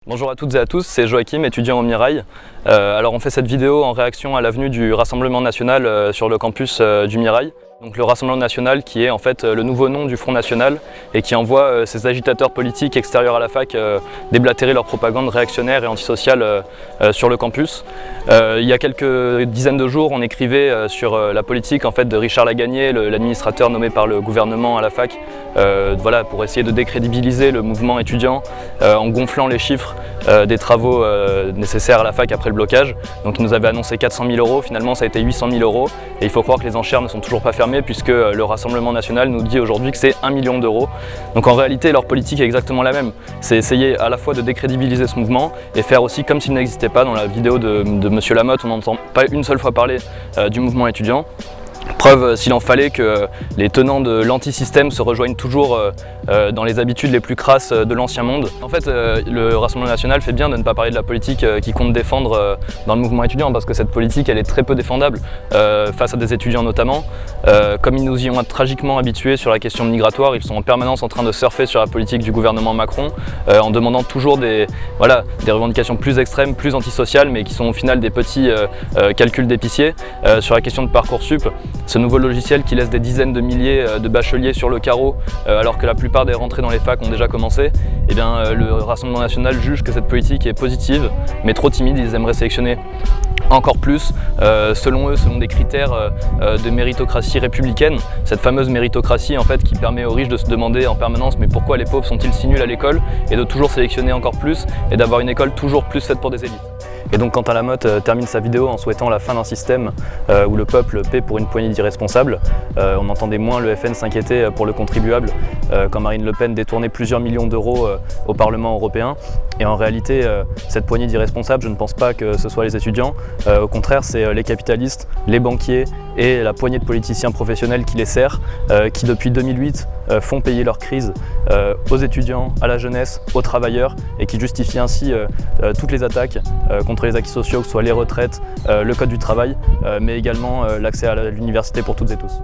Bonjour à toutes et à tous, c'est Joachim, étudiant au Mirail. Alors on fait cette vidéo en réaction à la venue du Rassemblement National sur le campus du Mirail. Donc le Rassemblement National qui est en fait le nouveau nom du Front National et qui envoie ses agitateurs politiques extérieurs à la fac déblatérer leur propagande réactionnaire et antisociale sur le campus. Il y a quelques dizaines de jours, on écrivait sur la politique en fait, de Richard Lagagné, l'administrateur nommé par le gouvernement à la fac, voilà, pour essayer de décrédibiliser le mouvement étudiant en gonflant les chiffres des travaux nécessaires à la fac après le blocage. Donc il nous avait annoncé 400 000 €, finalement ça a été 800 000 € et il faut croire que les enchères ne sont toujours pas fermées puisque le Rassemblement National nous dit aujourd'hui que c'est 1 million d'euros. Donc en réalité leur politique est exactement la même. C'est essayer à la fois de décrédibiliser ce mouvement et faire aussi comme s'il n'existait pas. Dans la vidéo de Monsieur Lamotte, on n'entend pas une seule fois parler du mouvement étudiant. Preuve, s'il en fallait, que les tenants de l'antisystème se rejoignent toujours dans les habitudes les plus crasses de l'ancien monde. En fait, le Rassemblement National fait bien de ne pas parler de la politique qu'il compte défendre dans le mouvement étudiant, parce que cette politique, elle est très peu défendable face à des étudiants notamment. Comme ils nous y ont tragiquement habitués sur la question migratoire, ils sont en permanence en train de surfer sur la politique du gouvernement Macron en demandant toujours des revendications plus extrêmes, plus antisociales, mais qui sont au final des petits calculs d'épicier. Sur la question de Parcoursup, ce nouveau logiciel qui laisse des dizaines de milliers de bacheliers sur le carreau alors que la plupart des rentrées dans les facs ont déjà commencé, eh bien, le Rassemblement National juge que cette politique est positive mais trop timide. Ils aimeraient sélectionner encore plus, selon eux, selon des critères de méritocratie républicaine, cette fameuse méritocratie en fait qui permet aux riches de se demander en permanence mais pourquoi les pauvres sont-ils si nuls à l'école, et de toujours sélectionner encore plus et d'avoir une école toujours plus faite pour des élites. Et donc Quentin Lamotte termine sa vidéo en souhaitant la fin d'un système où le peuple paie pour une poignée d'irresponsables. On entendait moins le FN s'inquiéter pour le contribuable quand Marine Le Pen détournait plusieurs millions d'euros au Parlement européen. Et en réalité, cette poignée d'irresponsables, je ne pense pas que ce soit les étudiants. Au contraire, c'est les capitalistes, les banquiers et la poignée de politiciens professionnels qui les servent, qui depuis 2008 font payer leur crise aux étudiants, à la jeunesse, aux travailleurs, et qui justifient ainsi toutes les attaques contre les acquis sociaux, que ce soit les retraites, le code du travail, mais également l'accès à l'université pour toutes et tous.